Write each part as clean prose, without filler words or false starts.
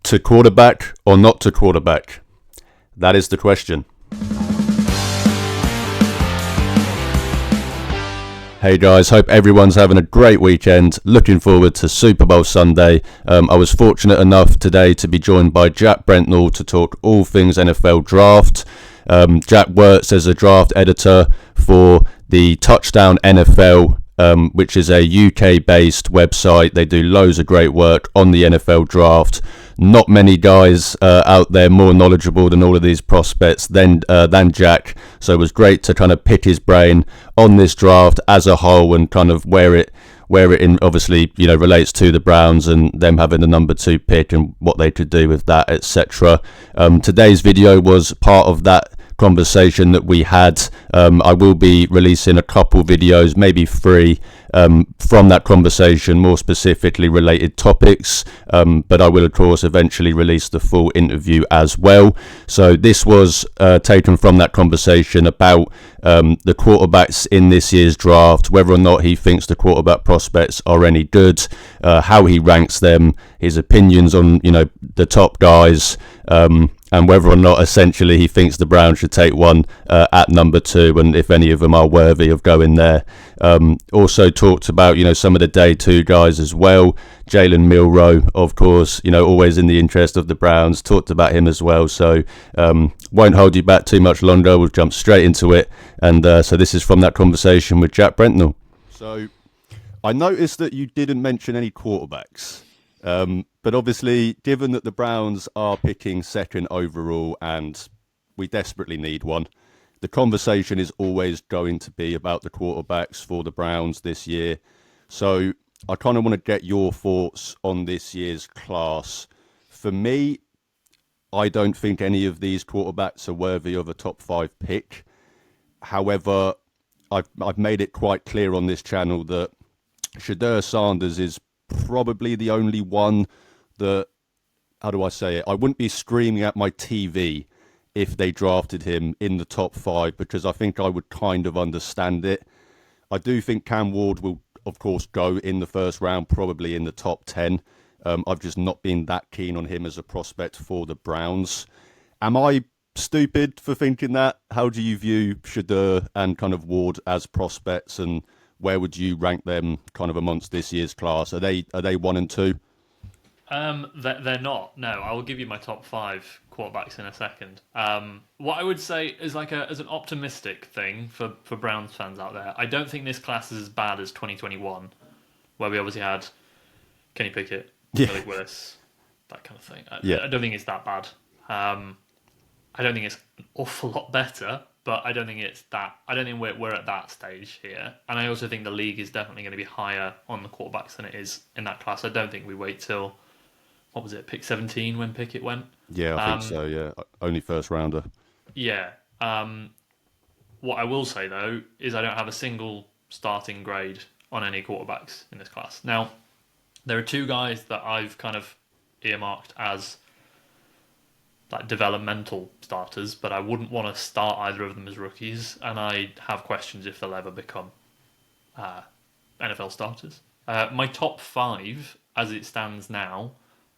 To quarterback or not to quarterback? That is the question. Hey guys, hope everyone's having a great weekend. Looking forward to Super Bowl Sunday. I was fortunate enough today to be joined by Jack Brentnall to talk all things NFL draft. Jack works as a draft editor for the Touchdown NFL, which is a UK-based website. They do loads of great work on the NFL draft. Not many guys out there more knowledgeable than all of these prospects than Jack. So it was great to kind of pick his brain on this draft as a whole and kind of where it in obviously relates to the Browns and them having the number 2 pick and what they could do with that, etc. Today's video was part of that conversation that we had. I will be releasing a couple videos, maybe 3, from that conversation, more specifically related topics, but I will of course eventually release the full interview as well. So this was taken from that conversation about the quarterbacks in this year's draft, whether or not he thinks the quarterback prospects are any good, how he ranks them, his opinions on the top guys, and whether or not essentially he thinks the Browns should take one at number 2 and if any of them are worthy of going there. Also talked about some of the day 2 guys as well. Jalen Milroe, of course, always in the interest of the Browns. Talked about him as well, so won't hold you back too much longer. We'll jump straight into it. And so this is from that conversation with Jack Brentnall. So I noticed that you didn't mention any quarterbacks. But obviously, given that the Browns are picking 2nd overall and we desperately need one, the conversation is always going to be about the quarterbacks for the Browns this year. So I kind of want to get your thoughts on this year's class. For me, I don't think any of these quarterbacks are worthy of a top 5 pick. However, I've made it quite clear on this channel that Shedeur Sanders is probably the only one that, how do I say it, I wouldn't be screaming at my TV if they drafted him in the top 5, because I think I would kind of understand it. I do think Cam Ward will, of course, go in the first round, probably in the top 10. I've just not been that keen on him as a prospect for the Browns. Am I stupid for thinking that? How do you view Shedeur and kind of Ward as prospects, and where would you rank them kind of amongst this year's class? Are they 1 and 2? They're not. No, I will give you my top 5 quarterbacks in a second. What I would say is as an optimistic thing for Browns fans out there, I don't think this class is as bad as 2021, where we obviously had Kenny Pickett, Malik Willis, that kind of thing. I don't think it's that bad. I don't think it's an awful lot better, but I don't think it's that. I don't think we're at that stage here. And I also think the league is definitely going to be higher on the quarterbacks than it is in that class. I don't think we wait till, what was it, pick 17 when Pickett went? Yeah, I think so, yeah. Only first rounder. Yeah. What I will say, though, is I don't have a single starting grade on any quarterbacks in this class. Now, there are 2 guys that I've kind of earmarked as developmental starters, but I wouldn't want to start either of them as rookies, and I have questions if they'll ever become NFL starters. My top 5, as it stands now,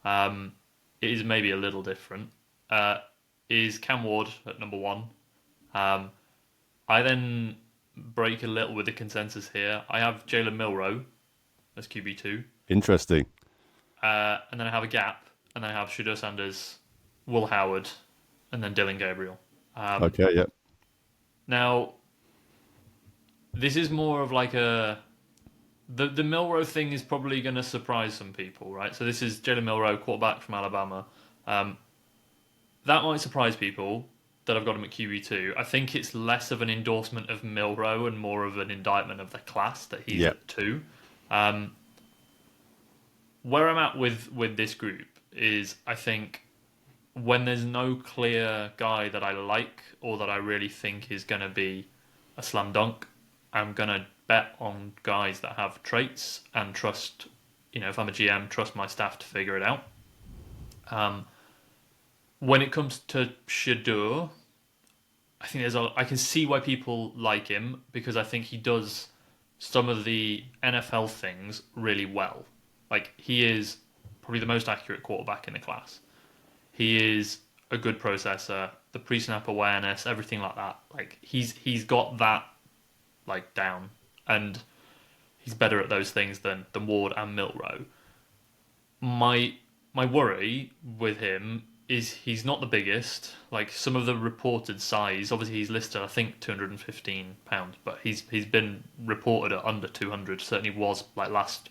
it is maybe a little different, is Cam Ward at number 1. I then break a little with the consensus here. I have Jalen Milroe as QB2. Interesting. And then I have a gap, and then I have Shedeur Sanders, Will Howard, and then Dylan Gabriel. Okay, yeah. Now, this is more of the Milroe thing is probably going to surprise some people, right? So this is Jalen Milroe, quarterback from Alabama. That might surprise people that I've got him at QB2. I think it's less of an endorsement of Milroe and more of an indictment of the class that he's at 2. Where I'm at with this group is, I think, when there's no clear guy that I like or that I really think is going to be a slam dunk, I'm going to bet on guys that have traits and trust, if I'm a GM, trust my staff to figure it out. When it comes to Shedeur, I think I can see why people like him, because I think he does some of the NFL things really well. He is probably the most accurate quarterback in the class. He is a good processor, the pre-snap awareness, everything like that. Like he's got that like down, and he's better at those things than Ward and Milrow. My worry with him is he's not the biggest. Like some of the reported size, obviously he's listed I think 215 pounds, but he's been reported at under 200. Certainly was like last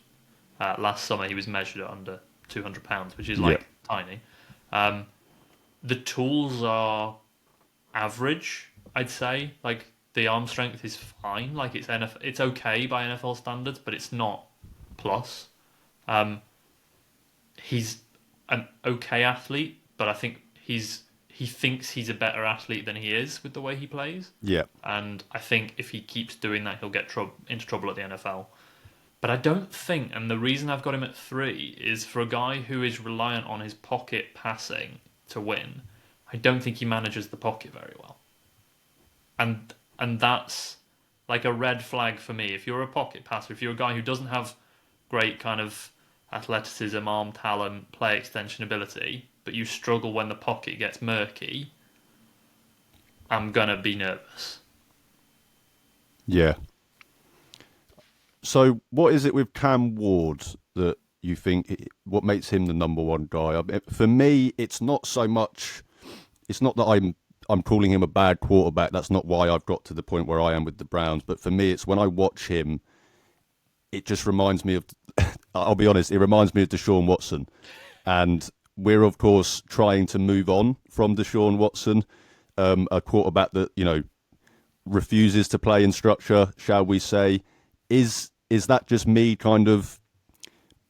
summer he was measured at under 200 pounds, which is Yeah. like tiny. Um, the tools are average, I'd say. Like the arm strength is fine. Like it's okay by NFL standards, but it's not plus. Um, he's an okay athlete, but I think he thinks he's a better athlete than he is with the way he plays. Yeah. And I think if he keeps doing that, he'll get into trouble at the NFL. But I don't think, and the reason I've got him at 3 is for a guy who is reliant on his pocket passing to win. I don't think he manages the pocket very well, and that's like a red flag for me. If you're a pocket passer, if you're a guy who doesn't have great kind of athleticism, arm talent, play extension ability, but you struggle when the pocket gets murky, I'm gonna be nervous. Yeah. So, what is it with Cam Ward that you think what makes him the number one guy? I mean, for me, it's not so much. It's not that I'm calling him a bad quarterback. That's not why I've got to the point where I am with the Browns. But for me, it's when I watch him, it just reminds me of. I'll be honest. It reminds me of Deshaun Watson, and we're of course trying to move on from Deshaun Watson, a quarterback that refuses to play in structure, shall we say. Is that just me kind of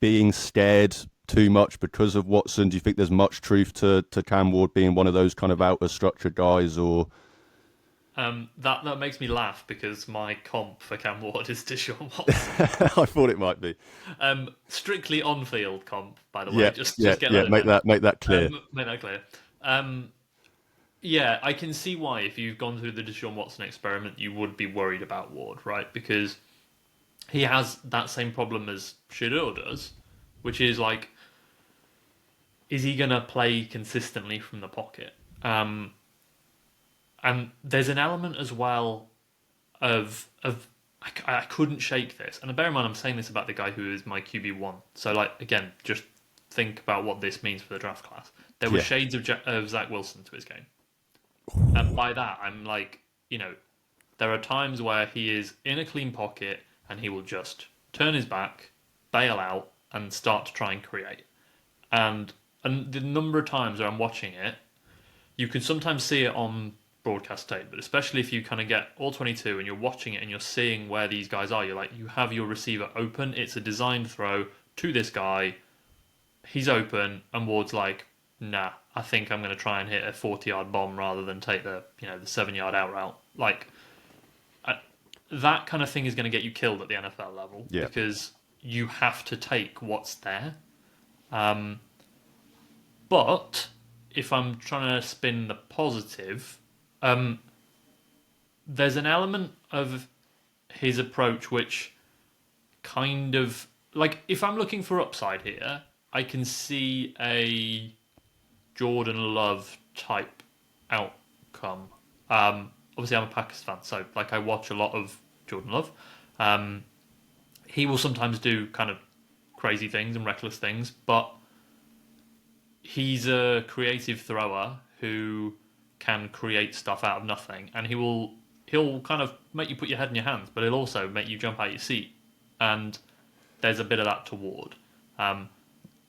being scared too much because of Watson? Do you think there's much truth to Cam Ward being one of those kind of outer structure guys, or That makes me laugh because my comp for Cam Ward is Deshaun Watson. I thought it might be. Strictly on-field comp, by the way. Yeah, Just yeah, get yeah. that in there. Make that clear. Make that clear. Yeah, I can see why if you've gone through the Deshaun Watson experiment, you would be worried about Ward, right? Because he has that same problem as Shador does, which is like, is he going to play consistently from the pocket? And there's an element as well of I couldn't shake this. And bear in mind, I'm saying this about the guy who is my QB1. So like again, just think about what this means for the draft class. There were shades of Zach Wilson to his game, and by that I'm like, there are times where he is in a clean pocket and he will just turn his back, bail out, and start to try and create. And the number of times where I'm watching it, you can sometimes see it on broadcast tape, but especially if you kind of get all 22 and you're watching it and you're seeing where these guys are, you're like, you have your receiver open, it's a designed throw to this guy, he's open, and Ward's like, nah, I think I'm going to try and hit a 40-yard bomb rather than take the 7-yard out route. Like, that kind of thing is going to get you killed at the NFL level because you have to take what's there. But if I'm trying to spin the positive, there's an element of his approach which kind of, like, if I'm looking for upside here, I can see a Jordan Love type outcome. Obviously, I'm a Packers fan, so like I watch a lot of Jordan Love. He will sometimes do kind of crazy things and reckless things, but he's a creative thrower who can create stuff out of nothing, and he'll kind of make you put your head in your hands, but he'll also make you jump out your seat. And there's a bit of that toward.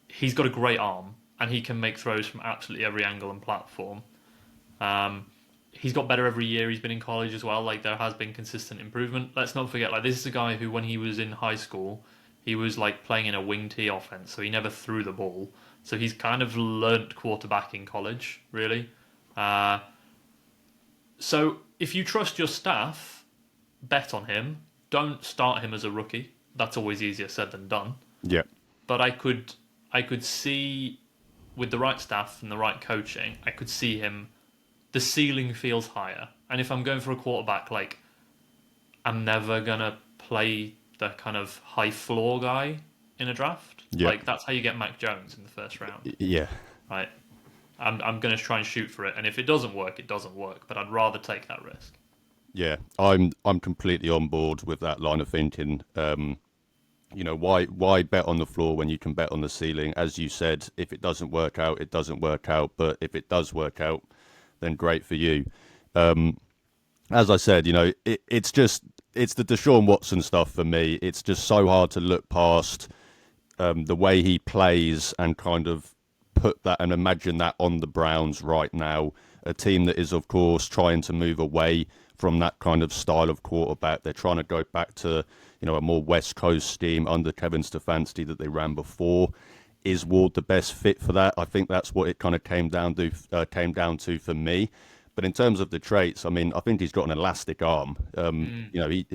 He's got a great arm, and he can make throws from absolutely every angle and platform. He's got better every year he's been in college as well. Like, there has been consistent improvement. Let's not forget, like, this is a guy who, when he was in high school, he was like playing in a wing T offense, so he never threw the ball. So he's kind of learnt quarterback in college, really. So if you trust your staff, bet on him. Don't start him as a rookie. That's always easier said than done. Yeah. But I could see, with the right staff and the right coaching, I could see him. The ceiling feels higher. And if I'm going for a quarterback, like, I'm never going to play the kind of high floor guy in a draft. Yeah. Like, that's how you get Mac Jones in the first round. Yeah. Right? I'm going to try and shoot for it, and if it doesn't work, it doesn't work. But I'd rather take that risk. Yeah, I'm completely on board with that line of thinking. Why bet on the floor when you can bet on the ceiling? As you said, if it doesn't work out, it doesn't work out. But if it does work out, then great for you. As I said, it's the Deshaun Watson stuff for me. It's just so hard to look past the way he plays and kind of put that and imagine that on the Browns right now. A team that is, of course, trying to move away from that kind of style of quarterback. They're trying to go back to, a more West Coast scheme under Kevin Stefanski that they ran before. Is Ward the best fit for that? I think that's what it kind of came down to for me. But in terms of the traits, I mean, I think he's got an elastic arm. He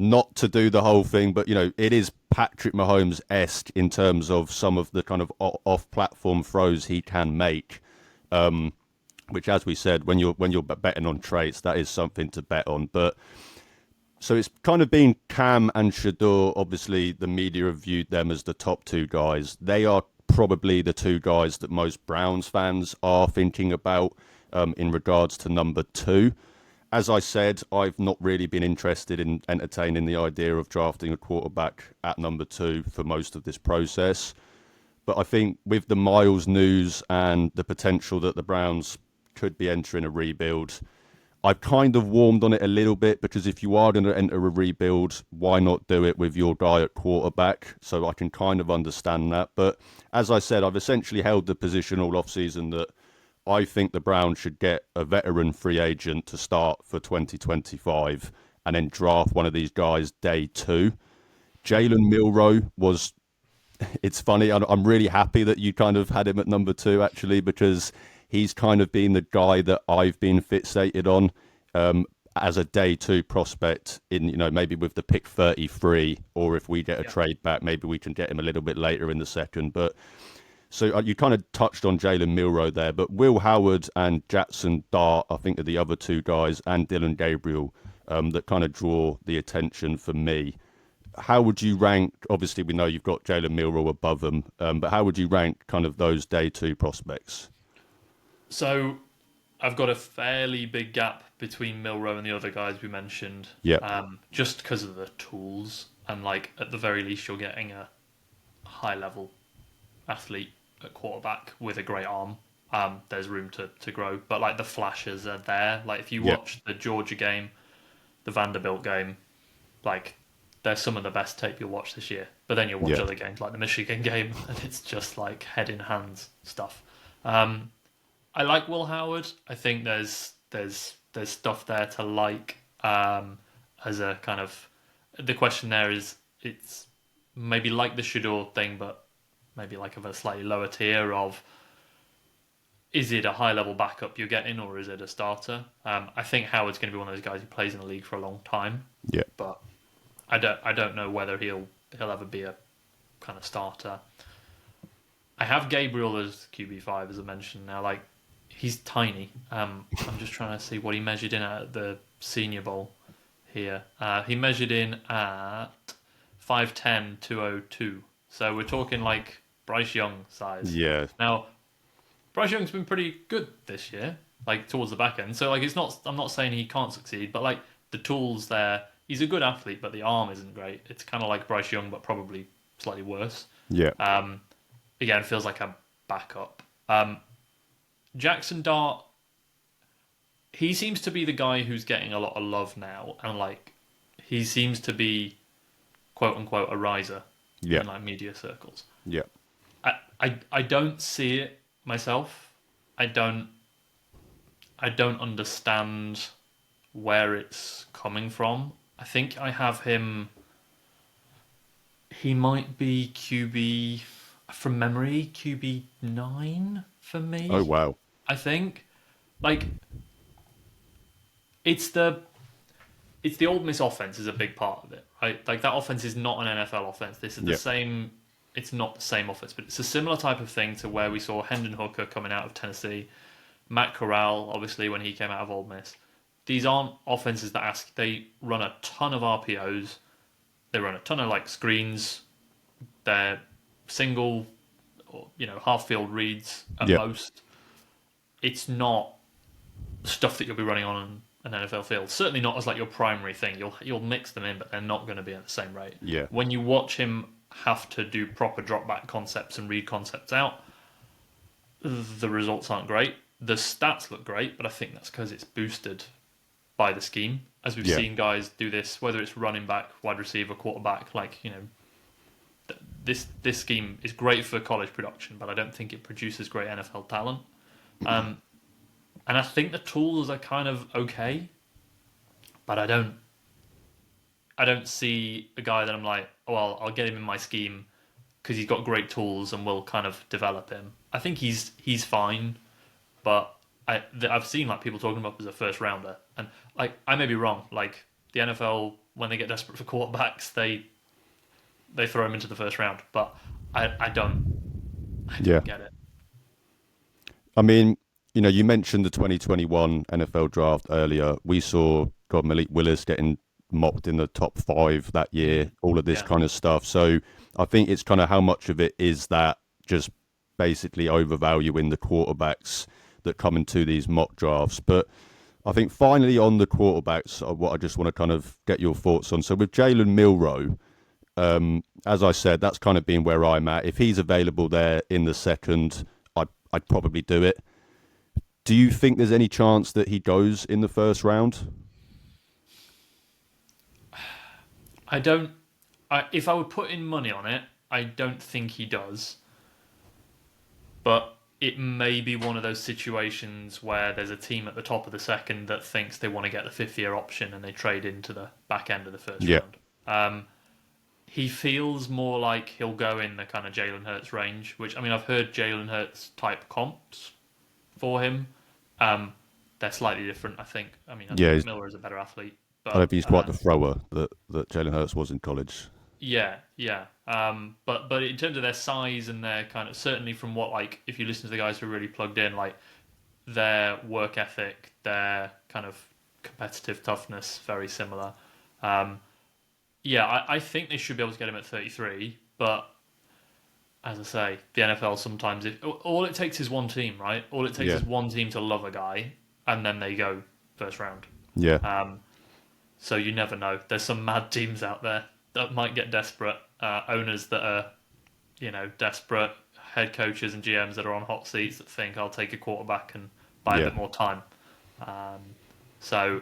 not to do the whole thing, but it is Patrick Mahomes-esque in terms of some of the kind of off-platform throws he can make. Which, as we said, when you're betting on traits, that is something to bet on. But so it's kind of been Cam and Shador. Obviously, the media have viewed them as the top two guys. They are probably the two guys that most Browns fans are thinking about in regards to number two. As I said, I've not really been interested in entertaining the idea of drafting a quarterback at number two for most of this process. But I think with the Miles news and the potential that the Browns could be entering a rebuild, I've kind of warmed on it a little bit, because if you are going to enter a rebuild, why not do it with your guy at quarterback? So I can kind of understand that. But as I said, I've essentially held the position all off-season that I think the Browns should get a veteran free agent to start for 2025 and then draft one of these guys day two. Jalen Milroe was... It's funny, I'm really happy that you kind of had him at number two, actually, because he's kind of been the guy that I've been fixated on as a day two prospect in, maybe with the pick 33, or if we get a trade back, maybe we can get him a little bit later in the second. But so you kind of touched on Jalen Milroe there, but Will Howard and Jackson Dart, I think, are the other two guys, and Dylan Gabriel, that kind of draw the attention for me. How would you rank? Obviously, we know you've got Jalen Milroe above them, but how would you rank kind of those day two prospects? So I've got a fairly big gap between Milroe and the other guys we mentioned. Yeah. Just because of the tools, and like at the very least, you're getting a high level athlete at quarterback with a great arm. There's room to grow, but like the flashes are there. Like if you watch the Georgia game, the Vanderbilt game, like they're some of the best tape you'll watch this year. But then you'll watch other games like the Michigan game, and it's just like head in hands stuff. I like Will Howard. I think there's stuff there to like as a kind of... The question there is, it's maybe like the Shador thing, but maybe like of a slightly lower tier of, is it a high level backup you're getting, or is it a starter? I think Howard's going to be one of those guys who plays in the league for a long time. Yeah. But I don't know whether he'll ever be a kind of starter. I have Gabriel as QB5, as I mentioned now. Like, he's tiny. I'm just trying to see what he measured in at the Senior Bowl here. He measured in at 5'10", 202. So we're talking like Bryce Young size. Yeah. Now, Bryce Young's been pretty good this year, like towards the back end. So like, it's not... I'm not saying he can't succeed, but like the tools there. He's a good athlete, but the arm isn't great. It's kind of like Bryce Young, but probably slightly worse. Yeah. Again, feels like a backup. Jackson Dart, he seems to be the guy who's getting a lot of love now, and like he seems to be quote unquote a riser in like media circles. Yeah. I don't see it myself. I don't understand where it's coming from. I think I have him... He might be QB, from memory, QB9 for me. Oh, wow. I think. Like, it's the Ole Miss offense is a big part of it, right? Like, that offense is not an NFL offense. This is the same... It's not the same offense, but it's a similar type of thing to where we saw Hendon Hooker coming out of Tennessee, Matt Corral, obviously, when he came out of Ole Miss. These aren't offenses that ask... They run a ton of RPOs. They run a ton of like screens. They're single, or half field reads at most. it's not stuff that you'll be running on an NFL field. Certainly not as like your primary thing. You'll mix them in, but they're not going to be at the same rate. Yeah. When you watch him have to do proper drop back concepts and read concepts out, the results aren't great. The stats look great, but I think that's because it's boosted by the scheme. As we've seen guys do this, whether it's running back, wide receiver, quarterback, like, you know, this scheme is great for college production, but I don't think it produces great NFL talent. And I think the tools are kind of okay, but I don't see a guy that I'm like, oh, well, I'll get him in my scheme because he's got great tools and we'll kind of develop him. I think he's fine, but I've seen like people talking about him as a first rounder, and like I may be wrong. Like the NFL, when they get desperate for quarterbacks, they throw him into the first round, but I don't get it. I mean, you know, you mentioned the 2021 NFL draft earlier. We saw Malik Willis getting mocked in the top 5 that year, all of this kind of stuff. So I think it's kind of how much of it is that just basically overvaluing the quarterbacks that come into these mock drafts. But I think finally on the quarterbacks, what I just want to kind of get your thoughts on. So with Jalen Milroe, as I said, that's kind of been where I'm at. If he's available there in the second, I'd probably do it. Do you think there's any chance that he goes in the first round? I don't. If I were putting money on it, I don't think he does. But it may be one of those situations where there's a team at the top of the second that thinks they want to get the 5th-year option and they trade into the back end of the first round. He feels more like he'll go in the kind of Jalen Hurts range, which, I mean, I've heard Jalen Hurts type comps for him. They're slightly different, I think. I mean, I think Miller is a better athlete. But, I don't think he's quite the thrower that Jalen Hurts was in college. Yeah. But in terms of their size and their kind of, certainly from what, like, if you listen to the guys who are really plugged in, like their work ethic, their kind of competitive toughness, very similar. I think they should be able to get him at 33, but as I say, the NFL sometimes, all it takes is one team, right? All it takes is one team to love a guy, and then they go first round. Yeah. So you never know. There's some mad teams out there that might get desperate. Owners that are, you know, desperate. Head coaches and GMs that are on hot seats that think I'll take a quarterback and buy a bit more time. So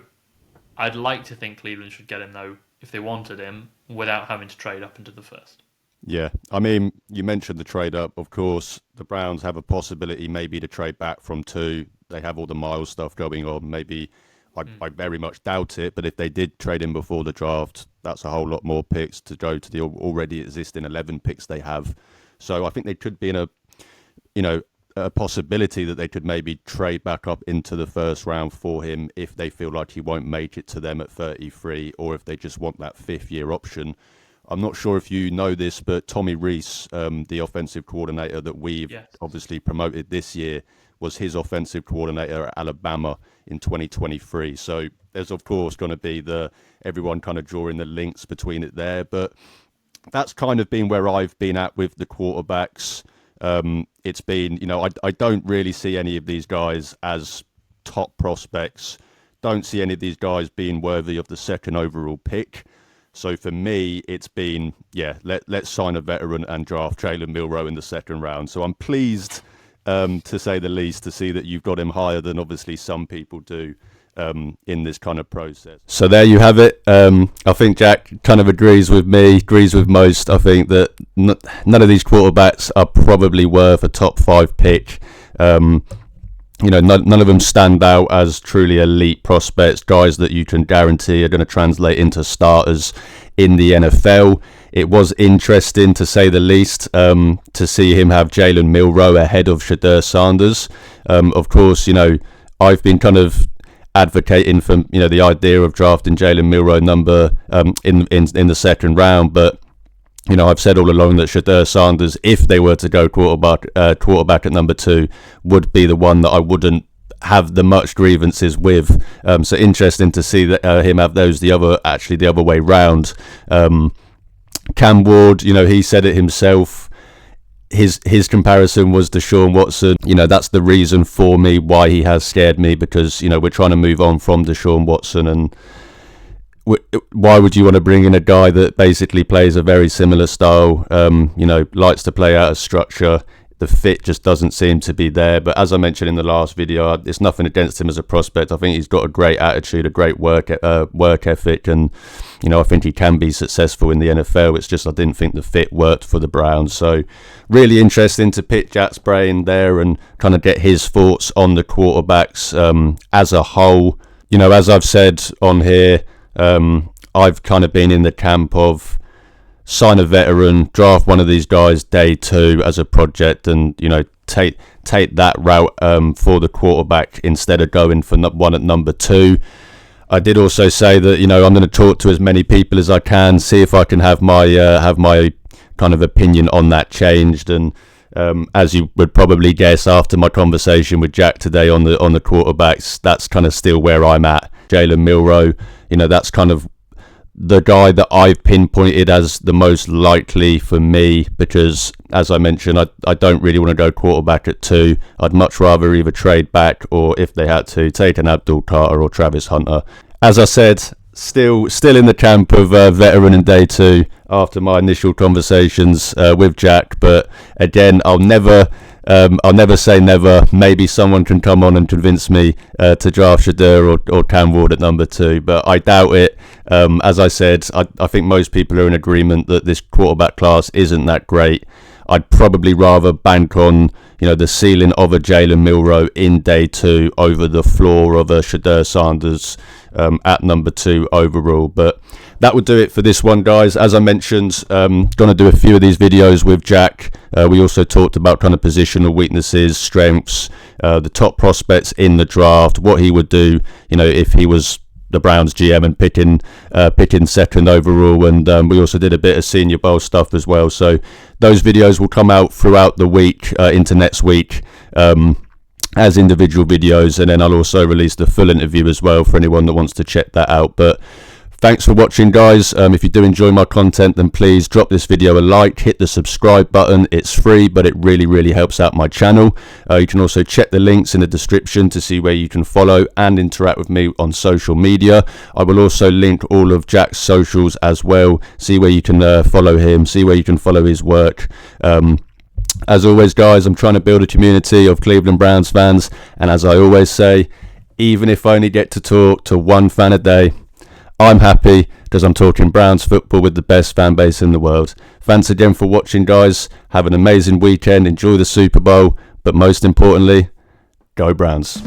I'd like to think Cleveland should get him, though, if they wanted him, without having to trade up into the first. Yeah, I mean, you mentioned the trade up. Of course, the Browns have a possibility maybe to trade back from 2. They have all the Miles stuff going on. Maybe I very much doubt it, but if they did trade him before the draft, that's a whole lot more picks to go to the already existing 11 picks they have. So I think they could be in a possibility that they could maybe trade back up into the first round for him if they feel like he won't make it to them at 33, or if they just want that 5th-year option. I'm not sure if you know this, but Tommy Rees, the offensive coordinator that we've obviously promoted this year, was his offensive coordinator at Alabama in 2023. So there's, of course, going to be everyone kind of drawing the links between it there. But that's kind of been where I've been at with the quarterbacks. It's been, you know, I don't really see any of these guys as top prospects. Don't see any of these guys being worthy of the 2nd overall pick. So for me, it's been, let's sign a veteran and draft Jalen Milroe in the 2nd round. So I'm pleased, to say the least, to see that you've got him higher than obviously some people do in this kind of process. So there you have it. I think Jack kind of agrees with me, agrees with most. I think that none of these quarterbacks are probably worth a top 5 pick. You know, none of them stand out as truly elite prospects, guys that you can guarantee are going to translate into starters in the NFL. It was interesting, to say the least, to see him have Jalen Milroe ahead of Shedeur Sanders. Of course, you know, I've been kind of advocating for, you know, the idea of drafting Jalen Milroe in the 2nd round, but you know, I've said all along that Shedeur Sanders, if they were to go quarterback at number 2, would be the one that I wouldn't have the much grievances with. So interesting to see that him have those the other way round. Cam Ward, you know, he said it himself. his comparison was Deshaun Watson. You know, that's the reason for me why he has scared me, because, you know, we're trying to move on from Deshaun Watson, and why would you want to bring in a guy that basically plays a very similar style, you know, likes to play out of structure? The fit just doesn't seem to be there. But as I mentioned in the last video, it's nothing against him as a prospect. I think he's got a great attitude, a great work ethic, and, you know, I think he can be successful in the NFL. It's just I didn't think the fit worked for the Browns. So really interesting to pick Jack's brain there and kind of get his thoughts on the quarterbacks as a whole. You know, as I've said on here, I've kind of been in the camp of sign a veteran, draft one of these guys day 2 as a project, and, you know, take that route for the quarterback instead of going for one at number 2. I did also say that, you know, I'm going to talk to as many people as I can, see if I can have my kind of opinion on that changed. And as you would probably guess, after my conversation with Jack today on the quarterbacks, that's kind of still where I'm at. Jalen Milroe, you know, that's kind of the guy that I've pinpointed as the most likely for me, because, as I mentioned, I don't really want to go quarterback at 2. I'd much rather either trade back, or if they had to, take an Abdul Carter or Travis Hunter. As I said, still in the camp of veteran in day 2 after my initial conversations with Jack. But again, I'll never say never. Maybe someone can come on and convince me to draft Shadur or Cam Ward at number 2, but I doubt it. As I said, I think most people are in agreement that this quarterback class isn't that great. I'd probably rather bank on, you know, the ceiling of a Jalen Milroe in day 2 over the floor of a Shadur Sanders at number 2 overall. But that would do it for this one, guys. As I mentioned, going to do a few of these videos with Jack. We also talked about kind of positional weaknesses, strengths, the top prospects in the draft, what he would do, you know, if he was the Browns GM and picking second overall. And we also did a bit of Senior Bowl stuff as well. So those videos will come out throughout the week into next week as individual videos, and then I'll also release the full interview as well for anyone that wants to check that out. But thanks for watching, guys. If you do enjoy my content, then please drop this video a like, hit the subscribe button. It's free, but it really helps out my channel. You can also check the links in the description to see where you can follow and interact with me on social media. I will also link all of Jack's socials as well. See where you can follow him, see where you can follow his work. As always, guys, I'm trying to build a community of Cleveland Browns fans, and as I always say, even if I only get to talk to one fan a day, I'm happy, because I'm talking Browns football with the best fan base in the world. Thanks again for watching, guys. Have an amazing weekend. Enjoy the Super Bowl. But most importantly, go Browns.